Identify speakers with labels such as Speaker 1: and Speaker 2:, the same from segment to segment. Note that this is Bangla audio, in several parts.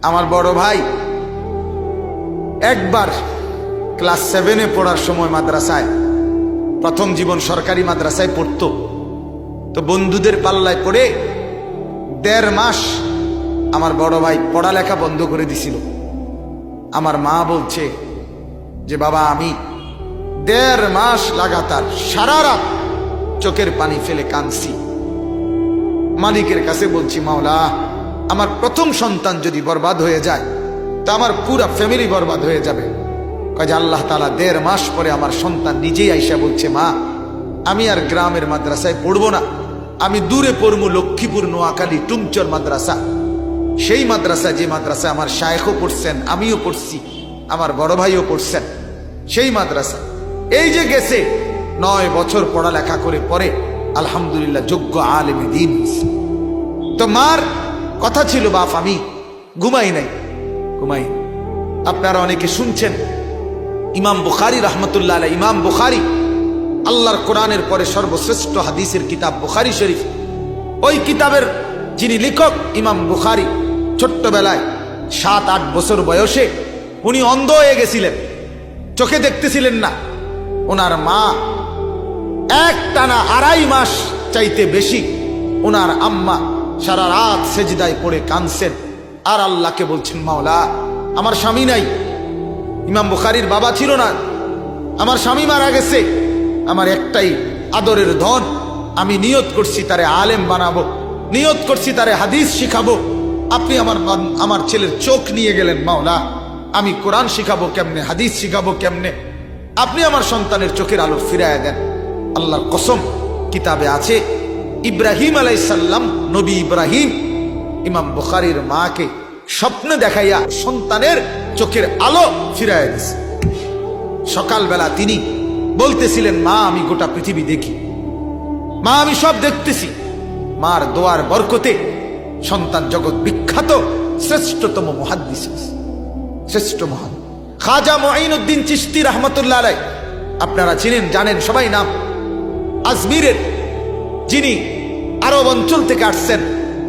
Speaker 1: আমার বড় ভাই একবার ক্লাস 7-এ পড়ার সময় মাদ্রাসায়, প্রথম জীবন সরকারি মাদ্রাসায় পড়তো, তো বন্ধুদের পাল্লায় পড়ে 1.5 মাস আমার বড় ভাই পড়ালেখা বন্ধ করে দিছিল। আমার মা বলছে যে বাবা আমি 1.5 মাস লাগাতার সারা রাত চোখের পানি ফেলে কাঁদছি, মালিকের কাছে বলছি মাওলা আমার প্রথম সন্তান যদি বরবাদ হয়ে যায় তা আমার পুরা ফ্যামিলি বরবাদ হয়ে যাবে। কাজে আল্লাহ তাআলা 1.5 মাস পরে আমার সন্তান নিজেই আইসা বলছে মা আমি আর গ্রামের মাদ্রাসায় পড়বো না, আমি দূরে পড়বো লক্ষ্মীপুর নোয়াখালী টুমচর মাদ্রাসা। সেই মাদ্রাসা যে মাদ্রাসা আমার শায়েখও পড়ছেন, আমিও পড়ছি, আমার বড় ভাইও পড়ছেন, সেই মাদ্রাসা। এই যে গেছে 9 বছর পড়ালেখা করে পরে আলহামদুলিল্লাহ যোগ্য আলেমে দ্বীন। তো মার কথা ছিল বাপ আমি ঘুমাই নাই। আপনারা অনেকে শুনছেন ইমাম বুখারী রাহমাতুল্লাহ আলাইহি, ইমাম বুখারী আল্লাহর কোরআনের পরে সর্বশ্রেষ্ঠ হাদিসের কিতাব বুখারী শরীফ, ওই কিতাবের যিনি লেখক ইমাম বুখারী ছোট্টবেলায় 7-8 বছর বয়সে উনি অন্ধ হয়ে গেছিলেন, চোখে দেখতেছিলেন না। ওনার মা একটানা 2.5 মাস চাইতে বেশি ওনার আম্মা সারা রাত সেজদায় পড়ে কাঁদছেন আর আল্লাহকে বলছেন মাওলা আমার স্বামী নাই, ইমাম বুখারীর বাবা ছিল না, আমার স্বামী মারা গেছে, আমার একটাই আদরের ধন, আমি নিয়ত করছি তারে আলেম বানাবো, নিয়ত করছি তারে হাদিস শিখাবো, আপনি আমার ছেলের চোখ নিয়ে গেলেন মাওলা, আমি কোরআন শিখাবো কেমনে, হাদিস শিখাবো কেমনে, আপনি আমার সন্তানের চোখের আলো ফিরাইয়া দেন। আল্লাহর কসম কিতাবে আছে ইব্রাহিম আলাইহিস সালাম, নবী ইব্রাহিম ইমাম বুখারীর মাকে স্বপ্নে দেখাইয়া সন্তানের চোখের আলো ফিরাইয়া দিয়েছে। সকালবেলা তিনি বলতেছিলেন মা আমি গোটা পৃথিবী দেখি, মা আমি সব দেখতেছি। মার দোয়ার বরকতে সন্তান জগৎ বিখ্যাত শ্রেষ্ঠতম মুহাদ্দিস, শ্রেষ্ঠ মহান খাজা মুঈনুদ্দিন চিশতি রাহমাতুল্লাহ আলাইহি, আপনারা চিনেন জানেন সবাই নাম, আজমিরের যিনি আরব অঞ্চল থেকে আসছেন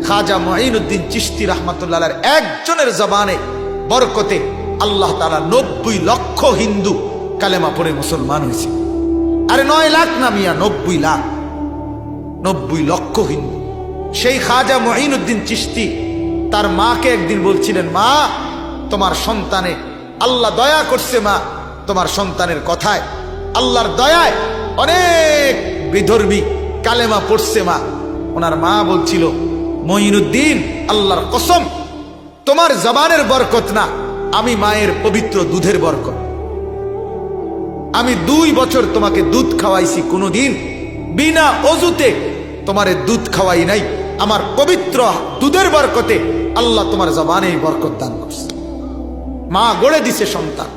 Speaker 1: খাজা মুঈনুদ্দিন চিশতি রাহমাতুল্লাহ আলাইহির একজনের জবানে বরকতে আল্লাহ তাআলা 90 লক্ষ হিন্দু কালেমা পড়ে মুসলমান হয়েছে। আরে 9 লাখ না মিয়া, 90 লাখ, 90 লক্ষ হিন্দু। সেই খাজা মুঈনুদ্দিন চিশতি তার মাকে একদিন বলছিলেন মা তোমার সন্তানে আল্লাহ দয়া করছে, মা তোমার সন্তানের কথায় আল্লাহর দয়ায় অনেক বিধর্মী কালেমা পড়ছে মা। ওনার মা বলছিল মুঈনুদ্দিন আল্লাহর কসম তোমার জবানের বরকত না, আমি মায়ের পবিত্র দুধের বরকত, আমি 2 বছর তোমাকে দুধ খাওয়াইছি, কোনোদিন বিনা অজুতে তোমারে দুধ খাওয়াই নাই, আমার পবিত্র দুধের বরকতে আল্লাহ তোমার জবানে বরকত দান করছে। মা গড়ে দিছে সন্তান,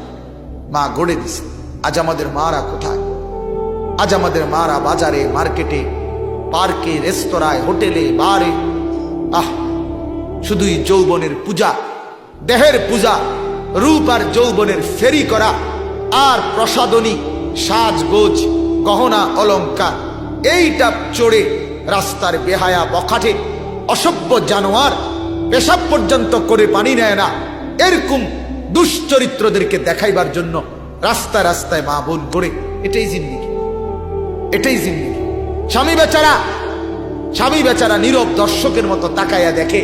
Speaker 1: মা গড়ে দিছে। আজ আমাদের মারা কোথায়? আজ আমাদের মারা বাজারে, মার্কেটে, পার্কে, রেস্তোরাঁয়, হোটেলে, বারে, শুধুই যৌবনের পূজা, দেহের পূজা, রূপ আর যৌবনের ফেরি করা, আর প্রসাদনী সাজগোজ গহনা অলংকার, এইটা চড়ে রাস্তার বেহায়া বখাটে অসভ্য জানোয়ার পেশাব পর্যন্ত করে পানি নেয় না, এরকম দুশ্চরিত্রদেরকে দেখাইবার জন্য রাস্তায় রাস্তায় মা বোন করে, এটাই জিন্দেগি, এটাই জিন্দেগি। স্বামী বেচারা নীরব দর্শকের মতো তাকাইয়া দেখে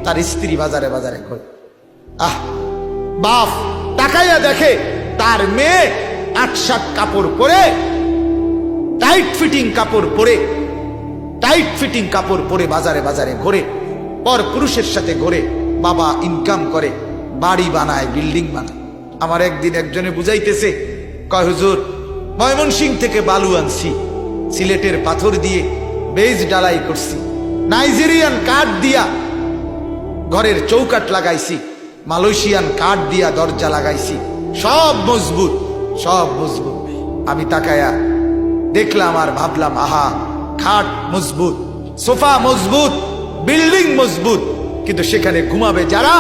Speaker 1: তার স্ত্রী বাজারে বাজারে করে, বাপ তাকাইয়া দেখে তার মেয়ে 8-7 কাপড় পরে, টাইট ফিটিং কাপড় পরে বাজারে বাজারে ঘোরে, পর পুরুষের সাথে ঘোরে, বাবা ইনকাম করে, বাড়ি বানায়, বিল্ডিং বানায়। আমার একদিন একজনে বুঝাইতেছে, কয় হুজুর ময়মনসিংহ থেকে বালু আনছি, সিলেটের পাথর দিয়ে বেজ ডালাই করছি, নাইজেরিয়ান কাঠ দিয়া ঘরের চৌকাট লাগাইছি, মালয়েশিয়ান কাঠ দিয়া দরজা লাগাইছি, সব মজবুত, সব মজবুত। আমি তাকায়া দেখলাম আর ভাবলাম আহা, খাট মজবুত, সোফা মজবুত, বিল্ডিং মজবুত, কিন্তু সেখানে ঘুমাবে যারা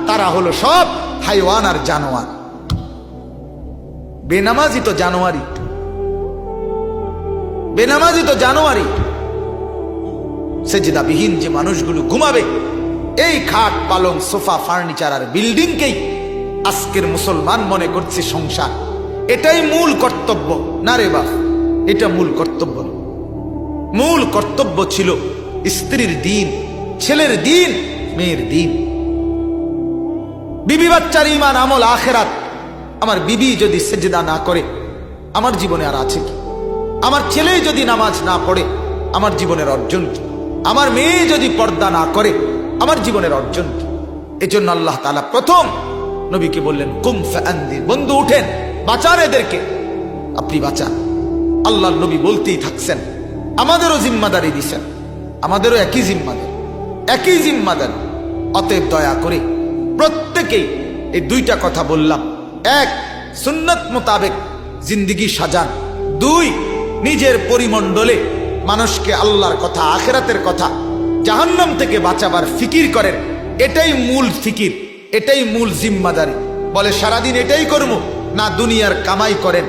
Speaker 1: তারা হলো সব হাইওয়ান আর জানোয়ার। বেনামাজি তো জানোয়ারি, বেনামাজি তো জানোয়ারি। সেজদাবিহীন যে মানুষগুলো ঘুমাবে এই খাট পালং সোফা ফার্নিচার আর বিল্ডিংকেই আজকের মুসলমান মনে করছে সংসার। এটাই মূল কর্তব্য না রে বাপ, এটা মূল কর্তব্য না। মূল কর্তব্য ছিল স্ত্রীর দিন, ছেলের দিন, মেয়ের দিন। বিবি বাচ্চার ঈমান আমল আখিরাত। আমার বিবি যদি সেজদা না করে আমার জীবনে আর আছে কি? আমার ছেলে যদি নামাজ না পড়ে আমার জীবনের অর্জন কি? আমার মেয়ে যদি পর্দা না করে আমার জীবনের অর্জন কি? এজন্য আল্লাহ তাআলা প্রথম নবীকে বললেন কুম ফাআনদির, বন্ধু উঠেন, বাঁচান এদেরকে, আপনি বাঁচান। আল্লাহর নবী বলতেই থাকছেন, আমাদেরও জিম্মাদারি দিছেন, আমাদেরও একই জিম্মাদারি। অতএব দয়া করে প্রত্যেকেই এই দুইটা কথা বললাম, এক, সুন্নত মোতাবেক জিন্দেগি সাজান, দুই, নিজের পরিমণ্ডলে মানুষকে আল্লাহর কথা, আখিরাতের কথা, জাহান্নাম থেকে বাঁচাবার ফিকির করেন। এটাই মূল ফিকির, এটাই মূল জিম্মাদারি। বলে সারাদিন এটাই করব না, দুনিয়ার কামাই করেন,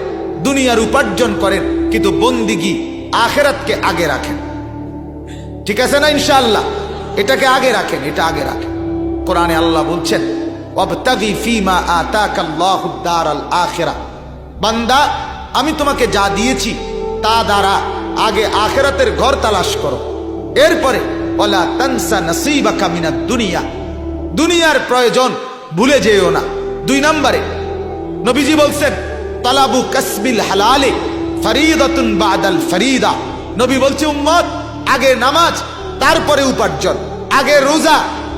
Speaker 1: দুনিয়ার উপার্জন করেন, কিন্তু বন্দিগি আখিরাতকে আগে রাখেন। ঠিক আছে না? ইনশাআল্লাহ এটাকে আগে রাখেন, এটা আগে রাখেন। কোরআনে আল্লাহ বলছেন ওয়াবতাগি ফীমা আতাকাল্লাহুদ দারাল আখিরা, বান্দা আমি তোমাকে যা দিয়েছি তা দ্বারা আগে আখিরাতের ঘর তালাশ করো। এরপরে ওয়ালা তানসা নসীবাকা মিনাদ দুনিয়া, দুনিয়ার প্রয়োজন ভুলে যেও না। দুই নম্বরে নবীজি বলছেন তালাবু কাসবিল হালালে ফরিদাতুন বাদাল ফরিদা। নবী বলছে উম্মত, আগে নামাজ তারপরে উপার্জন, আগে রোজা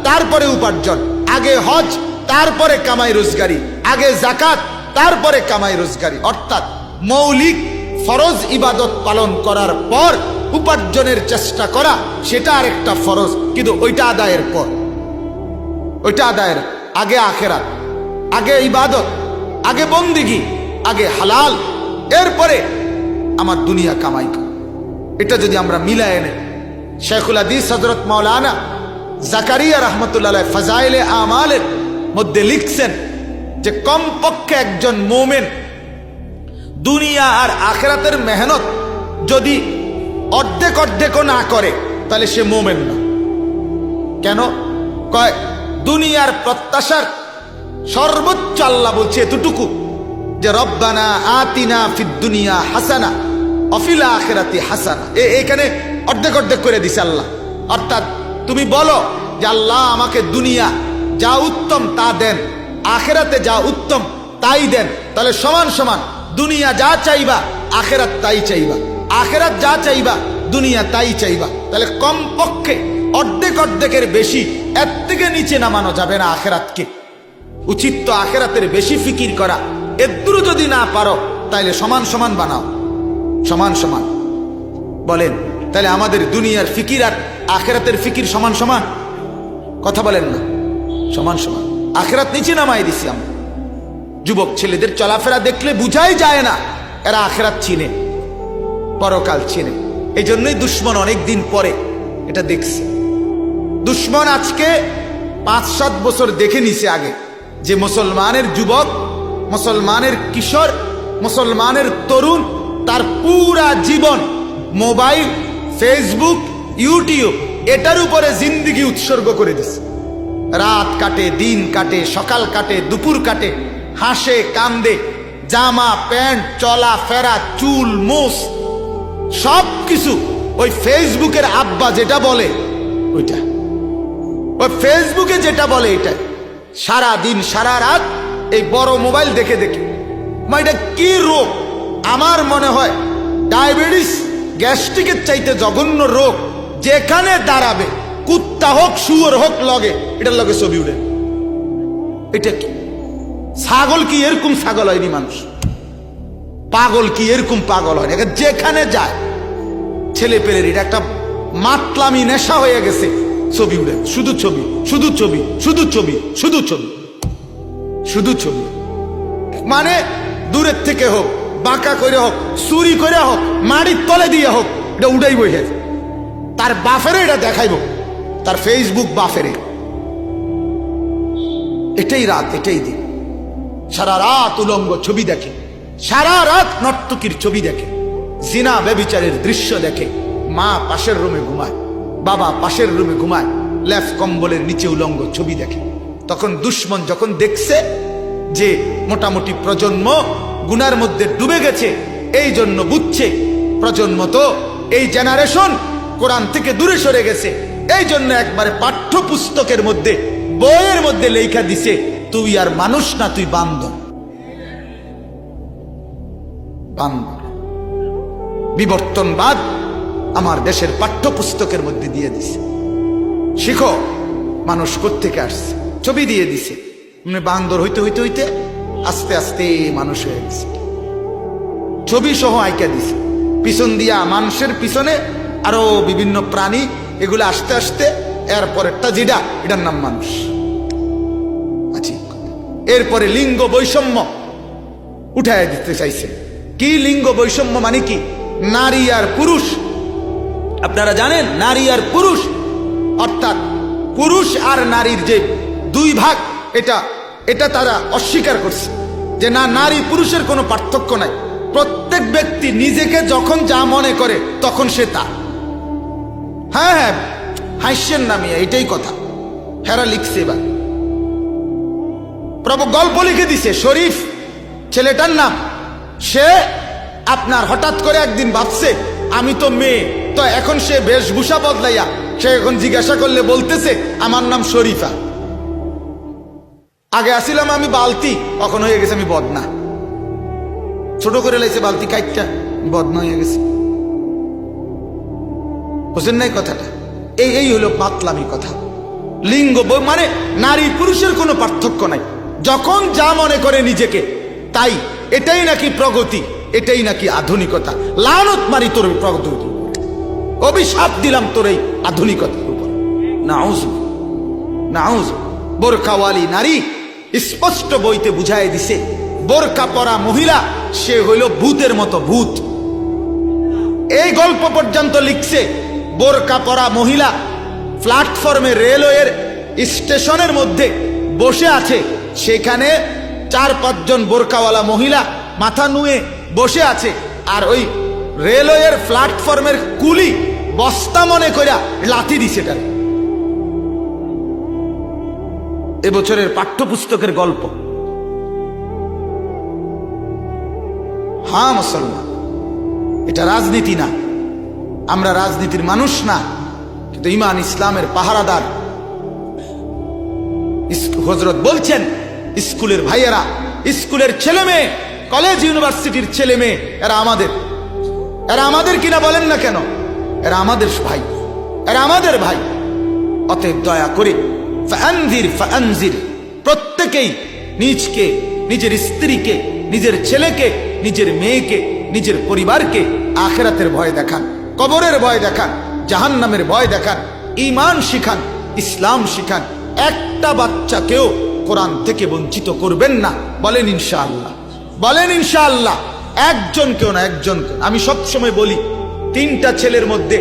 Speaker 1: তারপরে উপার্জন, আগে হজ তারপরে কামাই রোজগারি, আগে যাকাত তারপরে কামাই রোজগারি। অর্থাৎ মৌলিক ফরজ ইবাদত পালন করার পর উপার্জনের চেষ্টা করা, সেটা আরেকটা ফরজ, কিন্তু ওইটা আদায়ের পর, ওইটা আদায়ের আগে আখিরাত, আগে ইবাদত, আগে বন্দিগি, আগে হালাল, এরপরে আমার দুনিয়া কামাই কর। এটা যদি আমরা মিলায় এনে, শেখুল হাদিস হযরত মাওলানা জাকারিয়া রাহমাতুল্লাহ আলাইহি ফাজাইলে আমালের মধ্যে লিখছেন যে কমপক্ষে একজন মুমিন দুনিয়া আর আখিরাতের মেহনত যদি অর্ধেকও না করে তাহলে সে মুমিন না। কেন কয়? দুনিয়ার প্রত্যাশার সর্বোচ্চ আল্লাহ বলছে এতটুকু যে রব্বানা আতিনা ফিদ দুনিয়া হাসানা ওয়া ফিল আখিরাতি হাসানা। এখানে অর্ধেক করে দিছে আল্লাহ। অর্থাৎ তুমি বলো যে আল্লাহ আমাকে দুনিয়া যা উত্তম তা দেন, আখিরাতে যা উত্তম তাই দেন। তাহলে সমান সমান দুনিয়া যা চাইবা আখিরাত তাই চাইবা, আখিরাত যা চাইবা দুনিয়া তাই চাইবা। তাহলে কমপক্ষে অর্ধেকের বেশি, এর থেকে নিচে নামানো যাবে না আখিরাতকে। উচিত তো আখিরাতের বেশি ফিকির করা। এদুর যদি না পারো তাইলে সমান সমান বানাও, সমান সমান। বলেন তাহলে আমাদের দুনিয়ার ফিকির আর আখিরাতের ফিকির সমান সমান? কথা বলেন না, সমান সমান। আখিরাত নিচে নামাই দিছি আমরা। যুবক ছেলেদের চলাফেরা দেখলে বুঝাই যায় না এরা আখিরাত চিনে, পরকাল চিনে। এই জন্যই দুশ্মন অনেক দিন পরে এটা দেখছে। দুশ্মন আজকে 5-7 বছর দেখে নিছে আগে যে মুসলমানের যুবক, মুসলমানের কিশোর, মুসলমানের তরুণ তার পুরা জীবন মোবাইল, ফেসবুক, ইউটিউব এটার উপরে জিন্দেগি উৎসর্গ করে দিছে। রাত কাটে, দিন কাটে, সকাল কাটে, দুপুর কাটে, হাসে, কান্দে, জামা প্যান্ট, চলা ফেরা, চুল, মোস সব কিছু ওই ফেসবুকের আব্বা যেটা বলে ওইটা, ওই ফেসবুকে যেটা বলে এটা। সারা দিন সারা রাত এই বড় মোবাইল দেখে দেখে। এটা কি রোগ? আমার মনে হয় ডায়াবেটিস, গ্যাস্ট্রিকের চাইতে জঘন্য রোগ। যেখানে দাঁড়াবে কুত্তা হোক, শুয়োর হোক, লগে এটার লগে ছবি উঠে। এটা কি? ছাগল কি এরকম ছাগল হয়নি? মানুষ পাগল কি এরকম পাগল হয়নি? যেখানে যায় ছেলে পেলের এটা একটা মাতলামি নেশা হয়ে গেছে। ছবি উঠে, শুধু ছবি, শুধু ছবি, শুধু ছবি, শুধু ছবি, শুধু ছবি। মানে দূরের থেকে হোক, বাঁকা করে হোক, চুরি করে হোক, মাটির তলে দিয়ে হোক, এটা উঠাই বসে তার বাফেরে এটা দেখাইব, তার ফেসবুক বাফেরে। এটাই রাত, এটাই দিন। সারা রাত উলঙ্গ ছবি দেখে, সারা রাত নর্তকীর ছবি দেখে, জিনা ব্যভিচারের দৃশ্য দেখে। মা পাশের রুমে ঘুমায়, বাবা পাশের রুমে ঘুমায়, লেফ কম্বলের নিচে উলঙ্গ ছবি দেখে। তখন দুশ্মন যখন দেখছে যে মোটামুটি প্রজন্ম গুনার মধ্যে ডুবে গেছে, এই জন্য বুঝছে প্রজন্ম তো এই জেনারেশন কোরআন থেকে দূরে সরে গেছে, এই জন্য একবারে পাঠ্যপুস্তকের মধ্যে বইয়ের মধ্যে লেখা দিছে তুই আর মানুষ না, তুই বান্দর। বান্দর বিবর্তনবাদ আমার দেশের পাঠ্যপুস্তকের মধ্যে দিয়ে দিছে। শিখো মানুষ কোত্থেকে আসছে, ছবি দিয়ে দিছে। বান্দর হইতে হইতে হইতে আস্তে আস্তে মানুষ হয়ে গেছে, ছবি সহ আইকা দিছে। পিছন দিয়া মানুষের পিছনে আরো বিভিন্ন প্রাণী, এগুলো আসতে আসতে এরপরেরটা যেটা, এটার নাম মানুষ। আচ্ছা, এরপরে লিঙ্গ বৈষম্য উঠায় দিতে চাইছে। কি লিঙ্গ বৈষম্য মানে কি? নারী আর পুরুষ, আপনারা জানেন নারী আর পুরুষ, অর্থাৎ পুরুষ আর নারীর যে দুই ভাগ, এটা তারা অস্বীকার করছে যে না, নারী পুরুষের কোনো পার্থক্য নাই। প্রত্যেক ব্যক্তি নিজেকে যখন যা মনে করে তখন সে তা। হ্যাঁ হ্যাঁ, হাস্যের নামিয়ে এটাই কথা। হেরা লিখছে, এবার প্রভু গল্প লিখে দিছে। শরীফ ছেলেটার নাম, সে আপনার হঠাৎ করে একদিন ভাবছে আমি তো মেয়ে, তো এখন সে বেশভূষা বদলাইয়া সে এখন জিজ্ঞাসা করলে বলতেছে আমার নাম শরীফা। আগে আসিলাম আমি বালতি, এখন হয়ে গেছে আমি বদনা। ছোট করে লাইছে বালতি কাইটটা, বদনা হয়ে গেছে। বুঝেন নাই কথাটা? এই হলো পাতলামি কথা। লিঙ্গ মানে নারী পুরুষের কোনো পার্থক্য নাই, যখন যা মনে করে নিজেকে তাই। এটাই নাকি প্রগতি, এটাই নাকি আধুনিকতা। লানত মারি তোর প্রগতির উপর, অভিশাপ দিলাম তোর এই আধুনিকতার উপর। নাউজ নাউজ। বোরকাওয়ালি নারী স্পষ্ট বইতে বুঝাই দিছে, বোরকা পরা মহিলা সে হইল ভূতের মতো ভূত। এই গল্প পর্যন্ত লিখছে, বোরকা পরা মহিলা প্ল্যাটফর্মে রেলওয়ের স্টেশনের মধ্যে বসে আছে, সেখানে 4-5 জন বোরকাওয়ালা মহিলা মাথা নুয়ে বসে আছে, আর ওই রেলওয়ের প্ল্যাটফর্মের কুলি বস্তা মনে কইরা লাথি দিছে তার। এবছরের পাঠ্যপুস্তকের গল্প। হ্যাঁ মুসলমান, এটা রাজনীতি না, আমরা রাজনীতির মানুষ না, কিন্তু ঈমান ইসলামের পাহারাদার। হযরত বলছেন স্কুলের ভাইয়েরা, স্কুলের ছেলে মেয়ে, কলেজ ইউনিভার্সিটির ছেলে মেয়ে, এরা আমাদের কিনা বলেন না কেন? এরা আমাদের ভাই, এরা আমাদের ভাই। অতএব দয়া করে ফাআনজির, প্রত্যেকেই নিজকে, নিজের স্ত্রীকে, নিজের ছেলেকে, নিজের মেয়েকে, নিজের পরিবারকে আখিরাতের ভয় দেখান, কবরের ভয় দেখান, জাহান্নামের ভয় দেখান, ঈমান শিখান, ইসলাম শিখান। একটা বাচ্চাকেও কোরআন থেকে বঞ্চিত করবেন না। বলেন ইনশাআল্লাহ, বলেন ইনশাআল্লাহ। একজনকেও না, একজনকে। আমি সবসময় বলি 3টা ছেলের মধ্যে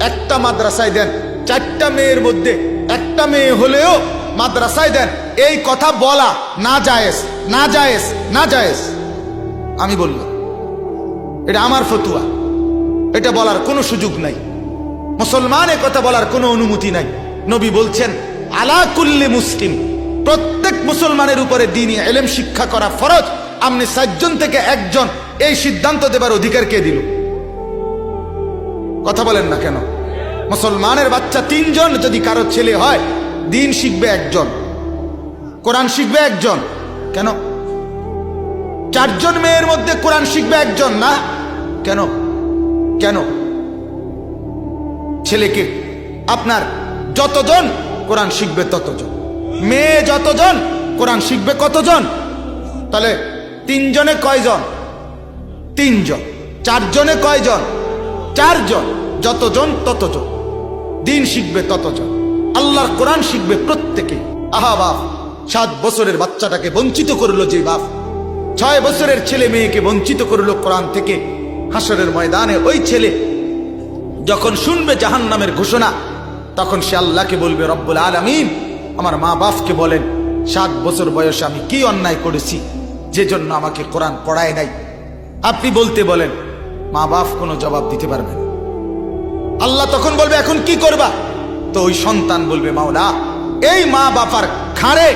Speaker 1: একটা মাদ্রাসায় দেন, 4টা মেয়ের মধ্যে একটা মেয়ে হলেও মাদ্রাসায় দেন। এই কথা বলা না জায়েজ, না জায়েজ, না জায়েজ। আমি বললাম, এটা আমার ফতুয়া, এটা বলার কোনো সুযোগ নাই। মুসলমানের কথা বলার কোনো অনুমতি নাই। নবী বলছেন আলা কুল্লি মুসলিম, প্রত্যেক মুসলমানের উপরে দ্বীনি ইলম শিক্ষা করা ফরজ। আপনি 7 জন থেকে 1 জন এই সিদ্ধান্ত দেবার অধিকার কে দিল? কথা বলেন না কেন? মুসলমানের বাচ্চা 3 জন যদি কারো ছেলে হয়, দ্বীন শিখবে 1 জন, কোরআন শিখবে 1 জন। কেন 4 জন মেয়ের মধ্যে কোরআন শিখবে 1 জন না? কেন? কেন? ছেলেকে আপনার যতজন কোরআন শিখবে ততজন, মেয়ে যতজন কোরআন শিখবে কতজন? তাহলে 3 জনে কয়জন? 3 জন। 4 জনে কয়জন? 4 জন। যতজন ততজন, দ্বীন শিখবে ততজন, আল্লাহর কোরআন শিখবে প্রত্যেকে। আহা বাপ, 7 বছরের বাচ্চাটাকে বঞ্চিত করলো যে বাপ, 6 বছরের ছেলে মেয়েকে বঞ্চিত করলো কোরআন থেকে। হাসরের ময়দানে ওই ছেলে যখন শুনবে জাহান্নামের ঘোষণা, তখন সে আল্লাহকে বলবে, রব্বুল আলামিন, আমার মা বাপকে বলেন 7 বছর বয়সে আমি কি অন্যায় করেছি যে জন্য আমাকে কোরআন পড়ায় নাই। আপনি বলতে বলেন, মা বাপ কোনো জবাব দিতে পারবে না। আল্লাহ তখন বলবে, এখন কি করবা? তো ওই সন্তান বলবে মাওলা এই মা বাবার ঘাড়ে